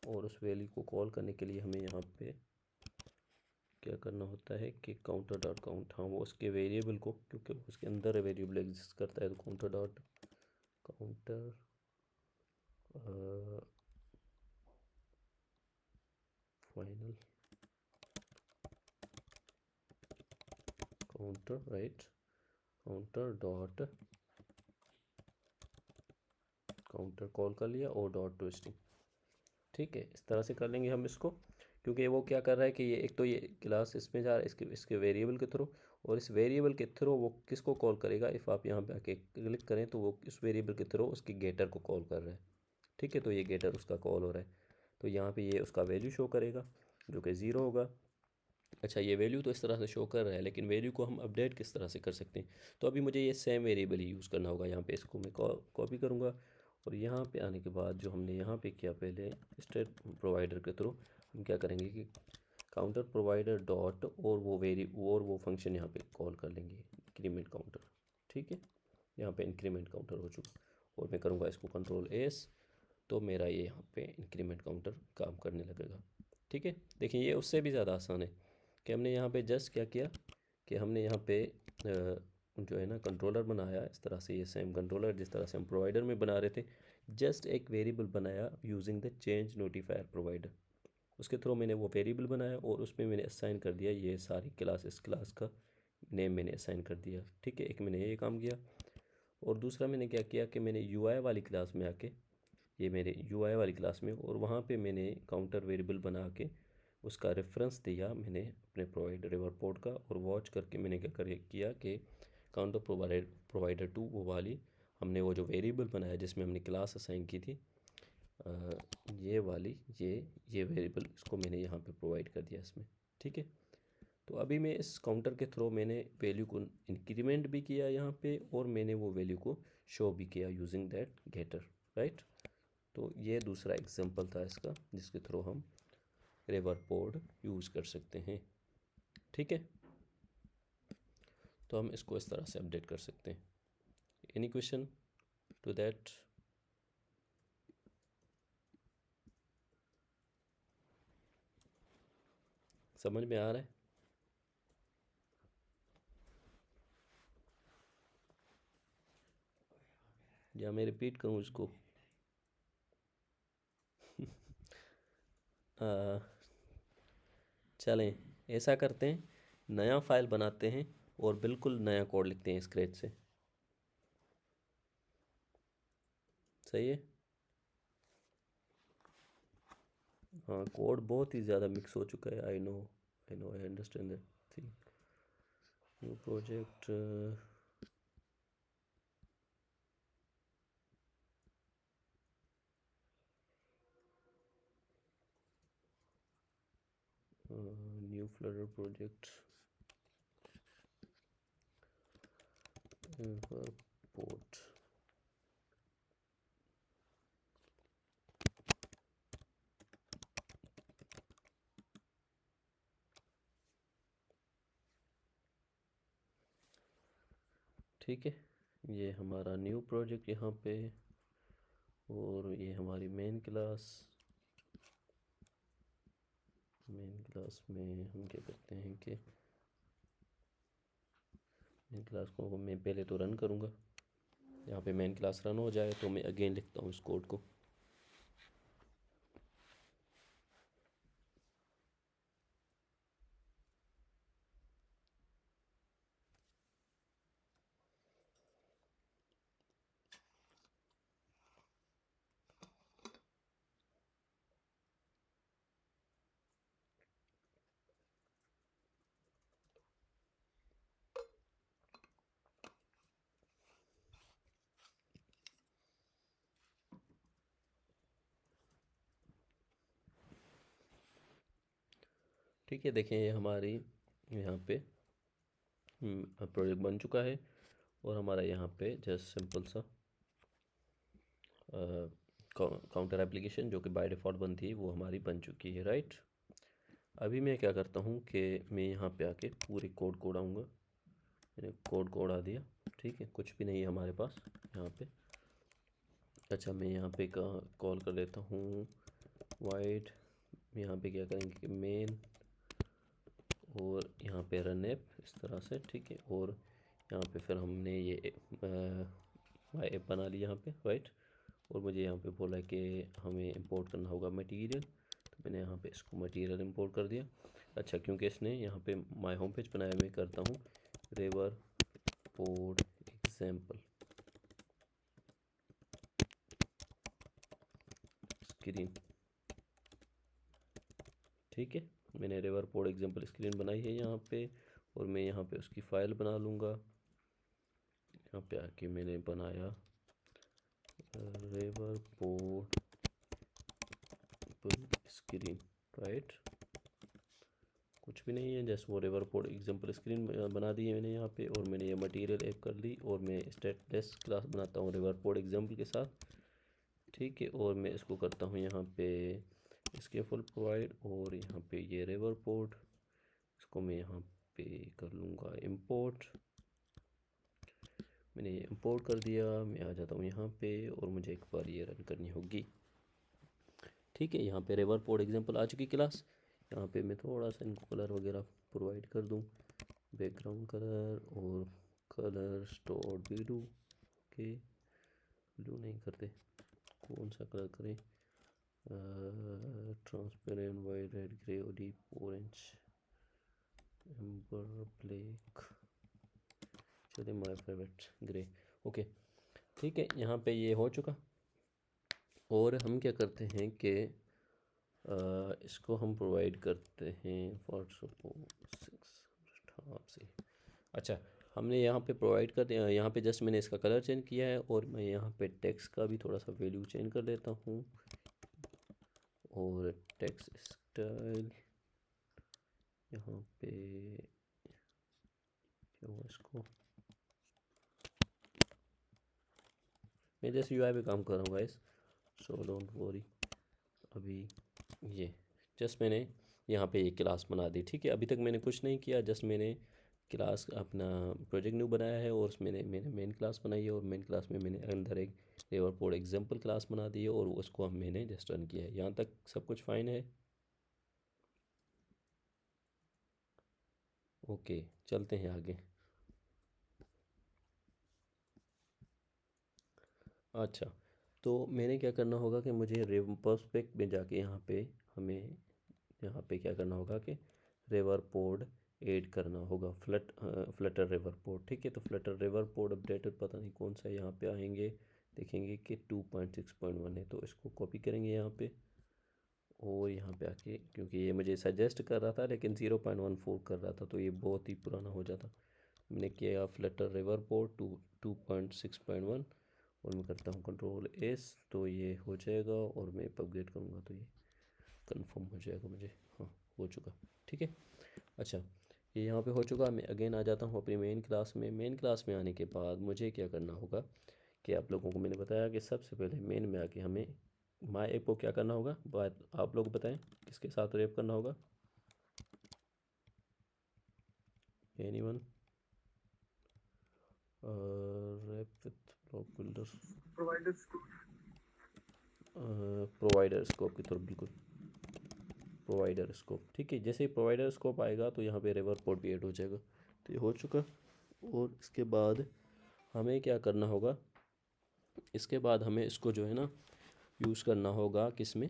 और उस वैल्यू को कॉल करने के लिए हमें यहाँ पे क्या करना होता है कि काउंटर डॉट काउंट, हाँ वो उसके वेरिएबल को, क्योंकि उसके अंदर वेरिएबल एग्जिस्ट करता है, तो counter dot counter final counter, right, counter dot counter call कर लिया और डॉट टू स्ट्रिंग, ठीक है, इस तरह से कर लेंगे हम इसको। क्योंकि वो क्या कर रहा है कि ये एक तो ये क्लास इसमें जा रहा है इसके वेरिएबल के थ्रू, और इस वेरिएबल के थ्रू वो किसको कॉल करेगा, इफ़ आप यहाँ पे आके क्लिक करें तो वो इस वेरिएबल के थ्रू उसकी गेटर को कॉल कर रहा है, ठीक है। तो ये गेटर उसका कॉल हो रहा है, तो यहाँ पे ये उसका वैल्यू शो करेगा जो कि 0 होगा। अच्छा, ये वैल्यू तो इस तरह से शो कर रहा है, लेकिन वैल्यू को हम अपडेट किस तरह से कर सकते हैं, तो अभी मुझे ये सेम वेरिएबल ही यूज़ करना होगा। यहाँ पे इसको मैं कॉपी करूँगा, और यहाँ पे आने के बाद जो हमने यहाँ पे किया पहले स्टेट प्रोवाइडर के थ्रू हम क्या करेंगे कि काउंटर प्रोवाइडर डॉट और वो फंक्शन यहाँ पे कॉल कर लेंगे इंक्रीमेंट काउंटर, ठीक है। यहाँ पे इंक्रीमेंट काउंटर हो चुका, और मैं करूँगा इसको कंट्रोल एस, तो मेरा ये यहाँ पे इंक्रीमेंट काउंटर काम करने लगेगा, ठीक है। देखिए ये उससे भी ज़्यादा आसान है कि हमने यहाँ पे जस्ट क्या किया कि हमने यहाँ पे जो है ना कंट्रोलर बनाया इस तरह से, ये सेम कंट्रोलर जिस तरह से हम प्रोवाइडर में बना रहे थे, जस्ट एक वेरिएबल बनाया using the change notifier provider, उसके थ्रू मैंने वो वेरिएबल बनाया और उसमें मैंने असाइन कर दिया ये सारी क्लास, इस क्लास का नेम मैंने असाइन कर दिया, ठीक है। एक मैंने ये काम किया, और दूसरा मैंने क्या किया कि मैंने यूआई वाली क्लास में आके, ये मेरे यूआई वाली क्लास में, और वहाँ पे मैंने काउंटर वेरिएबल बना के उसका रेफरेंस दिया मैंने अपने प्रोवाइडर रिवर पोर्ट का, और वॉच करके मैंने क्या किया कि काउंटर प्रोवाइडर 2 वो वाली हमने वो जो वेरिएबल बनाया जिसमें हमने क्लास असाइन की थी, ये वाली ये वेरिएबल इसको मैंने यहाँ पे प्रोवाइड कर दिया इसमें, ठीक है। तो अभी मैं इस काउंटर के थ्रू मैंने वैल्यू को इंक्रीमेंट भी किया यहाँ पे, और मैंने वो वैल्यू को शो भी किया यूजिंग दैट गेटर, राइट। तो ये दूसरा एग्जांपल था इसका जिसके थ्रू हम रिवर पोर्ट यूज़ कर सकते हैं, ठीक है। तो हम इसको इस तरह से अपडेट कर सकते हैं। Any question to that? समझ में आ रहा है? या मैं रिपीट करूँ इसको? चलें ऐसा करते हैं, नया फाइल बनाते हैं और बिल्कुल नया कोड लिखते हैं स्क्रैच से, सही है। हाँ कोड बहुत ही ज़्यादा मिक्स हो चुका है, I know I understand that thing. New project, new Flutter project port, ठीक है, ये हमारा न्यू प्रोजेक्ट यहाँ पे, और ये हमारी मेन क्लास में हम क्या करते हैं कि मेन क्लास को मैं पहले तो रन करूँगा। यहाँ पे मेन क्लास रन हो जाए तो मैं अगेन लिखता हूँ इस कोड को। ठीक है, देखें ये हमारी यहाँ पे प्रोजेक्ट बन चुका है, और हमारा यहाँ पे जस्ट सिंपल सा काउंटर एप्लीकेशन जो कि बाय डिफ़ॉल्ट बनती है वो हमारी बन चुकी है, राइट। अभी मैं क्या करता हूँ कि मैं यहाँ पे आके पूरे कोड को उड़ाऊँगा। मैंने कोड को उड़ा दिया, ठीक है, कुछ भी नहीं है हमारे पास यहाँ पे। अच्छा, मैं यहाँ पे कॉल कर लेता हूँ वाइड। यहाँ पे क्या करेंगे कि मेन, और यहाँ पे रन ऐप इस तरह से, ठीक है, और यहाँ पे फिर हमने ये माई ऐप बना ली यहाँ पे, राइट। और मुझे यहाँ पे बोला कि हमें इंपोर्ट करना होगा मटेरियल, तो मैंने यहाँ पे इसको मटेरियल इंपोर्ट कर दिया। अच्छा, क्योंकि इसने यहाँ पे माई होम पेज बनाया, मैं करता हूँ रिवर पोर्ट एग्जाम्पल स्क्रीन, ठीक है। मैंने रिवर पोर्ट एग्जाम्पल स्क्रीन बनाई है यहाँ पे, और मैं यहाँ पे उसकी फ़ाइल बना लूँगा। यहाँ पे आके मैंने बनाया रिवर पोर्ट स्क्रीन, राइट। कुछ भी नहीं है, जस्ट वो रिवर पोर्ट एग्जाम्पल स्क्रीन बना दी है मैंने यहाँ पे, और मैंने ये मटेरियल ऐड कर ली, और मैं स्टेटलेस क्लास बनाता हूँ रिवर पोर्ट एग्जाम्पल के साथ, ठीक है। और मैं इसको करता हूँ यहाँ पे इसके फुल प्रोवाइड, और यहाँ पे ये रिवर पोर्ट, इसको मैं यहाँ पे कर लूँगा इंपोर्ट। मैंने ये इंपोर्ट कर दिया, मैं आ जाता हूँ यहाँ पे, और मुझे एक बार ये रन करनी होगी, ठीक है। यहाँ पे रिवर पोर्ट एग्जाम्पल आ चुकी क्लास। यहाँ पे मैं थोड़ा सा इनको कलर वगैरह प्रोवाइड कर दूँ, बैकग्राउंड कलर और कलर स्टोर ब्लू के, ब्लू नहीं करते, कौन सा कलर करें, ट्रांसपेरेंट वाइट रेड ग्रे और डीप ऑरेंज एम्बर ब्लैक, चलिए माय फेवरेट ग्रे, ओके, ठीक है। यहाँ पे ये हो चुका, और हम क्या करते हैं कि इसको हम प्रोवाइड करते हैं फॉर सपोज 600 से। अच्छा, हमने यहाँ पे प्रोवाइड कर दिया, यहाँ पे जस्ट मैंने इसका कलर चेंज किया है, और मैं यहाँ पे टेक्स्ट का भी थोड़ा सा वैल्यू चेंज कर लेता हूँ, और टेक्स्ट स्टाइल यहाँ पे क्या हुआ, इसको मैं जैसे यूआई पे काम कर रहा हूँ गाइस, सो डोंट वरी। अभी ये जस्ट मैंने यहाँ पे एक क्लास बना दी, ठीक है। अभी तक मैंने कुछ नहीं किया, जस्ट मैंने क्लास अपना प्रोजेक्ट न्यू बनाया है, और उसमें मैंने मेन क्लास बनाई है, और मेन क्लास में मैंने अंदर एक रिवर पोर्ट एग्जाम्पल क्लास बना दी है, और उसको हम मैंने जस्ट रन किया है। यहाँ तक सब कुछ फाइन है, ओके, चलते हैं आगे। अच्छा, तो मैंने क्या करना होगा कि मुझे रिव पर्सपेक्ट में जाके यहाँ पे हमें यहाँ पे क्या करना होगा कि रिवर पोर्ट ऐड करना होगा, फ्लटर रिवर पोर्ट, ठीक है। तो फ्लटर रिवर पोर्ट अपडेटेड पता नहीं कौन सा, यहाँ पे आएंगे देखेंगे कि 2.6.1 है, तो इसको कॉपी करेंगे यहाँ पे, और यहाँ पे आके, क्योंकि ये मुझे सजेस्ट कर रहा था लेकिन 0.14 कर रहा था, तो ये बहुत ही पुराना हो जाता। मैंने किया फ्लटर रिवर पोर्ट 2.6.1, और मैं करता हूँ कंट्रोल एस, तो ये हो जाएगा, और मैं अपग्रेड करूँगा तो ये कंफर्म हो जाएगा मुझे, हाँ हो चुका, ठीक है। अच्छा, ये यहाँ पे हो चुका। मैं अगेन आ जाता हूँ अपनी मेन क्लास में। मेन क्लास में आने के बाद मुझे क्या करना होगा कि आप लोगों को मैंने बताया कि सबसे पहले मेन में आके हमें माई ऐप को क्या करना होगा, बात आप लोग बताएं किसके साथ रैप करना होगा, anyone, with block builder, providers provider scope की तरफ, बिल्कुल प्रोवाइडर स्कोप। ठीक है, जैसे ही प्रोवाइडर स्कोप आएगा तो यहाँ पे रिवर पोर्ट भी ऐड हो जाएगा। तो ये हो चुका। और इसके बाद हमें क्या करना होगा, इसके बाद हमें इसको जो है ना यूज़ करना होगा किस में,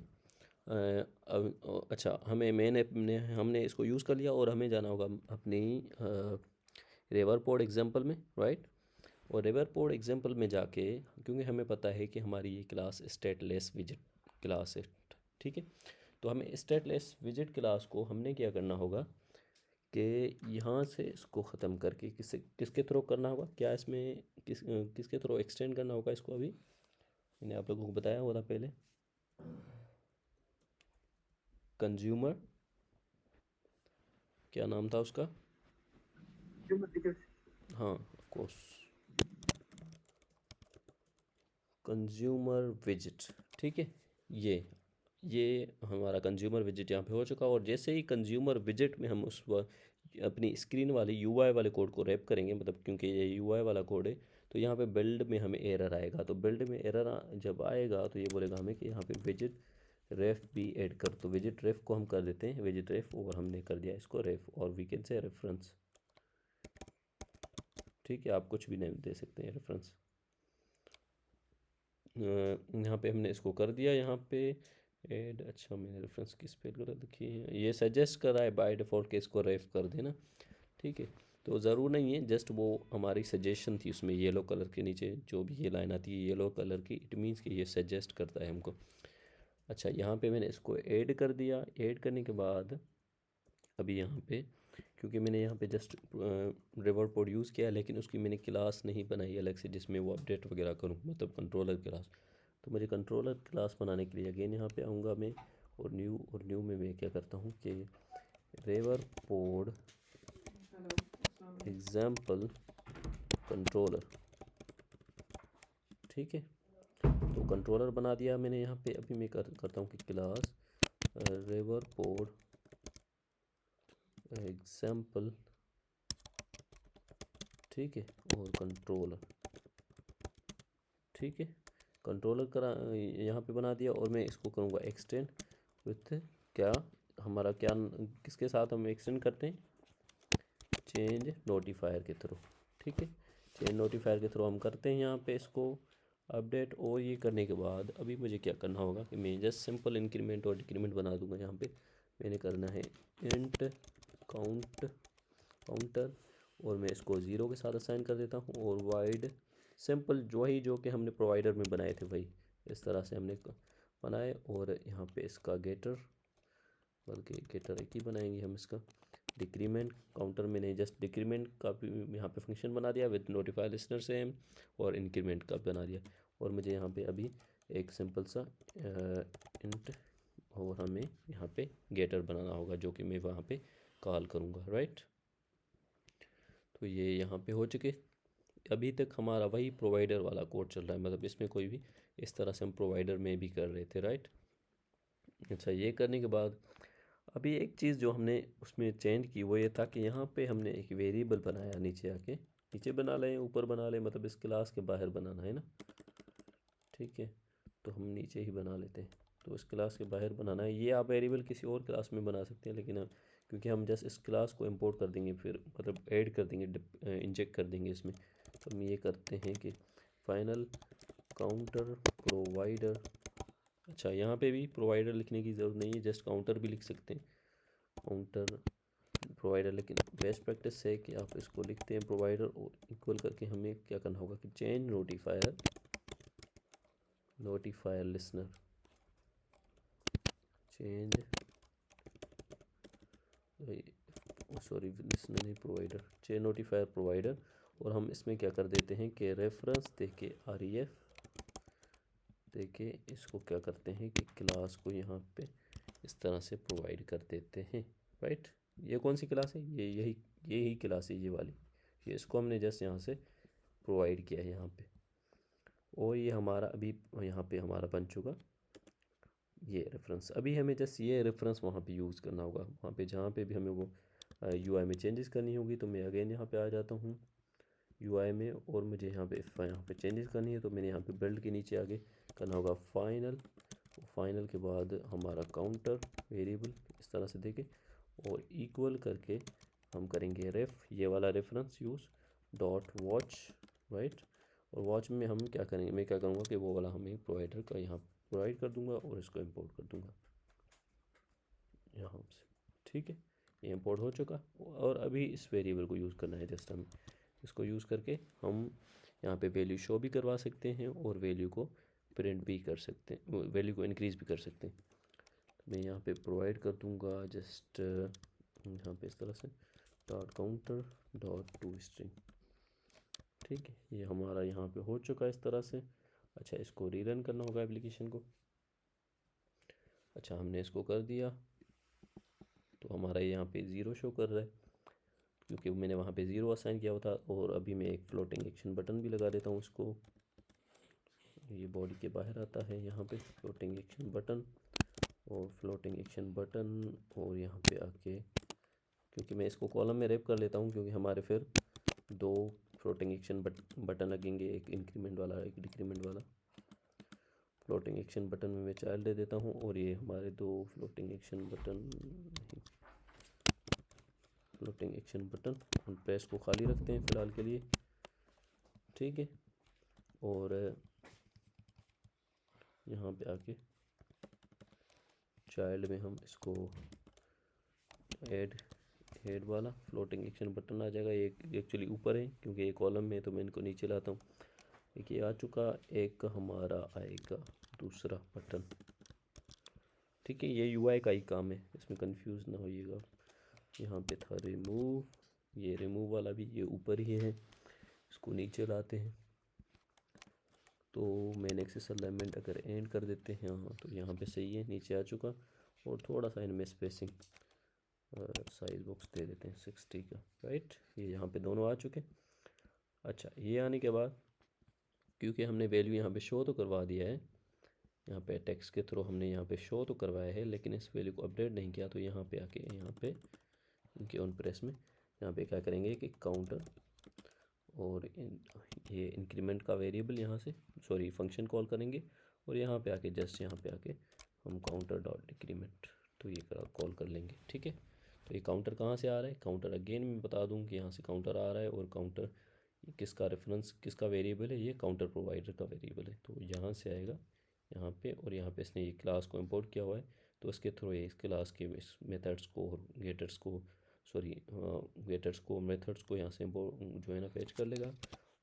अच्छा हमें मेन ऐप ने हमने इसको यूज़ कर लिया और हमें जाना होगा अपनी रिवर पोर्ट एग्जाम्पल में, राइट। और रिवर पोर्ट एग्जाम्पल में जाके, क्योंकि हमें पता है कि हमारी ये क्लास स्टेटलेस विजिट क्लास है, ठीक है, तो हमें स्टेटलेस विजिट क्लास को हमने क्या करना होगा कि यहाँ से इसको ख़त्म करके किसके थ्रू करना होगा, क्या इसमें किसके थ्रू एक्सटेंड करना होगा इसको। अभी मैंने आप लोगों को बताया हुआ था पहले, कंज्यूमर, क्या नाम था उसका, हाँ ऑफ कोर्स, कंज्यूमर विजिट। ठीक है, ये हमारा कंज्यूमर विजिट यहाँ पे हो चुका। और जैसे ही कंज्यूमर विजिट में हम उस अपनी स्क्रीन वाले यूआई वाले कोड को रैप करेंगे, मतलब क्योंकि ये यूआई वाला कोड है, तो यहाँ पे बिल्ड में हमें एरर आएगा। तो बिल्ड में एरर जब आएगा तो ये बोलेगा हमें कि यहाँ पे विजिट रेफ भी ऐड कर। तो विजिट रेफ को हम कर देते हैं विजिट रेफ, और हमने कर दिया इसको रेफ, और वी कैन से रेफरेंस। ठीक है, आप कुछ भी नहीं दे सकते हैं रेफरेंस। यहाँ पे हमने इसको कर दिया, यहाँ पे ऐड, अच्छा मैंने रेफरेंस की स्पेल गलत लिखी है, ये सजेस्ट कर रहा है बाय डिफ़ॉल्ट के इसको रेफ कर देना। ठीक है, तो ज़रूर नहीं है, जस्ट वो हमारी सजेशन थी, उसमें येलो कलर के नीचे जो भी ये लाइन आती है येलो कलर की, इट मीन्स कि ये सजेस्ट करता है हमको। अच्छा, यहाँ पे मैंने इसको ऐड कर दिया। ऐड करने के बाद अभी यहाँ पे, क्योंकि मैंने यहाँ पे जस्ट रिवर पोर्ट यूज़ किया, लेकिन उसकी मैंने क्लास नहीं बनाई अलग से जिसमें वो अपडेट वगैरह करूँ, मतलब कंट्रोलर क्लास। तो मुझे कंट्रोलर क्लास बनाने के लिए अगेन यहाँ पे आऊँगा मैं, और न्यू में मैं क्या करता हूँ कि रिवर पोर्ट एग्जाम्पल कंट्रोलर। ठीक है, तो कंट्रोलर बना दिया मैंने यहाँ पे। अभी मैं करता हूँ कि क्लास रिवर पोर्ट एग्जाम्पल, ठीक है, और कंट्रोलर। ठीक है, कंट्रोलर करा यहाँ पे बना दिया, और मैं इसको करूँगा एक्सटेंड विथ क्या, हमारा क्या, किसके साथ हम एक्सटेंड करते हैं, चेंज नोटिफायर के थ्रू। ठीक है, चेंज नोटिफायर के थ्रू हम करते हैं यहाँ पे इसको अपडेट। और ये करने के बाद अभी मुझे क्या करना होगा कि मैं जस्ट सिंपल इंक्रीमेंट और डिक्रीमेंट बना दूंगा। यहाँ पे मैंने करना है इंट काउंटर, और मैं इसको ज़ीरो के साथ असाइन कर देता हूँ, और वाइड सिंपल जो कि हमने प्रोवाइडर में बनाए थे वही इस तरह से हमने बनाए। और यहाँ पे इसका गेटर, बल्कि गेटर एक ही बनाएंगे हम, इसका डिक्रीमेंट काउंटर में नहीं, जस्ट डिक्रीमेंट का भी यहाँ पे फंक्शन बना दिया विद नोटिफाई लिसनर सेम, और इंक्रीमेंट का बना दिया। और मुझे यहाँ पे अभी एक सिंपल सा इंट, और हमें यहाँ पे गेटर बनाना होगा जो कि मैं वहाँ पे कॉल करूँगा, राइट। तो ये यहाँ पे हो चुके। अभी तक हमारा वही प्रोवाइडर वाला कोड चल रहा है, मतलब इसमें कोई भी इस तरह से हम प्रोवाइडर में भी कर रहे थे, राइट। अच्छा, ये करने के बाद अभी एक चीज़ जो हमने उसमें चेंज की वो ये था कि यहाँ पे हमने एक वेरिएबल बनाया, नीचे आके, नीचे बना लें ऊपर बना लें, मतलब इस क्लास के बाहर बनाना है ना। ठीक है, तो हम नीचे ही बना लेते हैं। तो इस क्लास के बाहर बनाना है, ये आप वेरिएबल किसी और क्लास में बना सकते हैं, लेकिन क्योंकि हम जस्ट इस क्लास को इंपोर्ट कर देंगे, फिर मतलब ऐड कर देंगे, इंजेक्ट कर देंगे इसमें, तो हम ये करते हैं कि फाइनल काउंटर प्रोवाइडर। अच्छा, यहाँ पे भी प्रोवाइडर लिखने की ज़रूरत नहीं है, जस्ट काउंटर भी लिख सकते हैं, काउंटर प्रोवाइडर। लेकिन बेस्ट प्रैक्टिस है कि आप इसको लिखते हैं प्रोवाइडर, और इक्वल करके हमें क्या करना होगा कि change notifier listener, change sorry listener नहीं, प्रोवाइडर, चेंज नोटिफायर प्रोवाइडर। और हम इसमें क्या कर देते हैं कि रेफरेंस देके REF देके इसको क्या करते हैं कि क्लास को यहाँ पे इस तरह से प्रोवाइड कर देते हैं, राइट। ये कौन सी क्लास है, यही क्लास है, ये वाली, ये इसको हमने जस्ट यहाँ से प्रोवाइड किया है यहाँ पे। और ये हमारा अभी यहाँ पे हमारा बन चुका ये रेफरेंस। अभी हमें जस्ट ये रेफरेंस वहाँ पे यूज़ करना होगा, वहाँ पे जहाँ पे भी हमें वो UI में चेंजेस करनी होगी। तो मैं अगेन यहाँ पे आ जाता हूँ, UI में, और मुझे यहाँ पे चेंजेस करनी है, तो मैंने यहाँ पे बिल्ड के नीचे आगे करना होगा फाइनल। फाइनल के बाद हमारा काउंटर वेरिएबल इस तरह से देके और इक्वल करके हम करेंगे रेफ, ये वाला reference use dot watch, right. और वॉच में हम क्या करेंगे, मैं क्या करूँगा कि वो वाला हमें प्रोवाइडर का यहाँ प्रोवाइड कर दूँगा और इसको इंपोर्ट कर दूँगा यहाँ से, ठीक है। ये इंपोर्ट हो चुका, और अभी इस वेरिएबल को यूज़ करना है। जस्ट हम इसको यूज़ करके हम यहाँ पे वैल्यू शो भी करवा सकते हैं और वैल्यू को प्रिंट भी कर सकते हैं, वैल्यू को इंक्रीज़ भी कर सकते हैं। तो मैं यहाँ पे प्रोवाइड कर दूँगा जस्ट यहाँ पे इस तरह से dot counter dot to string, ठीक है। ये हमारा यहाँ पे हो चुका है इस तरह से। अच्छा, इसको रीरन करना होगा एप्लीकेशन को। अच्छा, हमने इसको कर दिया तो हमारा यहाँ पे 0 शो कर रहा है, क्योंकि मैंने वहाँ पे 0 असाइन किया हुआ था। और अभी मैं एक फ्लोटिंग एक्शन बटन भी लगा देता हूँ इसको, ये बॉडी के बाहर आता है यहाँ पे फ्लोटिंग एक्शन बटन, और फ्लोटिंग एक्शन बटन, और यहाँ पे आके क्योंकि मैं इसको कॉलम में रैप कर लेता हूँ, क्योंकि हमारे फिर 2 फ्लोटिंग एक्शन बटन लगेंगे, एक इंक्रीमेंट वाला एक डिक्रीमेंट वाला। फ्लोटिंग एक्शन बटन में मैं चाइल्ड दे देता हूँ, और ये हमारे 2 floating action button, floating action button हम प्रेस को खाली रखते हैं फ़िलहाल के लिए, ठीक है। और यहाँ पे आके चाइल्ड में हम इसको हेड वाला फ्लोटिंग एक्शन बटन आ जाएगा। ये एक्चुअली ऊपर है क्योंकि ये कॉलम में है, तो मैं इनको नीचे लाता हूँ। एक ये आ चुका, एक हमारा आएगा दूसरा बटन, ठीक है। ये UI का ही काम है, इसमें कंफ्यूज ना होइएगा। यहाँ पे था रिमूव, ये रिमूव वाला भी ये ऊपर ही है, इसको नीचे लाते हैं। तो मेन एक्सिस अलाइनमेंट अगर एंड कर देते हैं हाँ, तो यहाँ पे सही है, नीचे आ चुका। और थोड़ा सा इनमें स्पेसिंग साइज बॉक्स दे देते हैं 60 का, राइट। ये यहाँ पे दोनों आ चुके। अच्छा, ये आने के बाद क्योंकि हमने वैल्यू यहाँ पे शो तो करवा दिया है, यहाँ पे टेक्स्ट के थ्रू हमने यहाँ पे शो तो करवाया है, लेकिन इस वैल्यू को अपडेट नहीं किया। तो यहाँ पे आके यहाँ पे इनके ऑन प्रेस में यहाँ पे क्या करेंगे कि काउंटर और ये इंक्रीमेंट का वेरिएबल यहाँ से सॉरी फंक्शन कॉल करेंगे, और यहाँ पे आके जस्ट यहाँ पे आके हम काउंटर डॉट डिक्रीमेंट तो ये कॉल कर लेंगे, ठीक है। तो ये काउंटर कहाँ से आ रहा है, काउंटर अगेन मैं बता दूँ कि यहाँ से काउंटर आ रहा है, और काउंटर किसका रेफरेंस किसका वेरिएबल है, ये काउंटर प्रोवाइडर का वेरिएबल है। तो यहाँ से आएगा यहाँ पे, और यहाँ पे इसने ये क्लास को इंपोर्ट किया हुआ है, तो इसके थ्रू ये इस क्लास के इस मेथड्स को और गेटर्स को गेटर्स को मेथड्स को यहाँ से जो है ना फेच कर लेगा,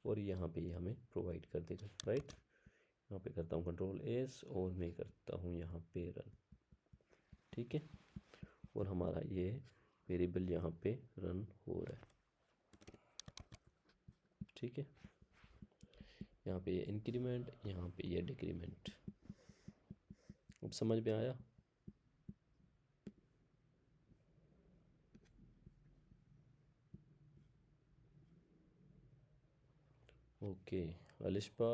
और यहाँ पे ये हमें प्रोवाइड कर देगा, राइट। यहाँ पे करता हूँ Ctrl+S और मैं करता हूँ यहाँ पे रन, ठीक है। और हमारा ये वेरिएबल यहाँ पे रन हो रहा है, ठीक है। यहाँ पे ये इंक्रीमेंट, यहाँ पे ये डिक्रीमेंट। अब समझ में आया। ओके अलिशा,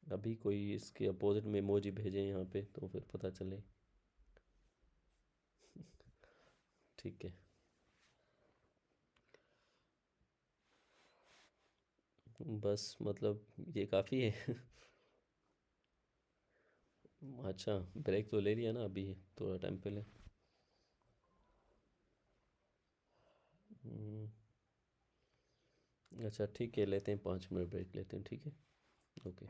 अभी कोई इसके अपोजिट में इमोजी भेजें यहाँ पे तो फिर पता चले, ठीक है। बस मतलब ये काफ़ी है। अच्छा, ब्रेक तो ले लिया ना अभी थोड़ा टाइम पहले। अच्छा ठीक है, लेते हैं 5 मिनट ब्रेक लेते हैं, ठीक है। ओके।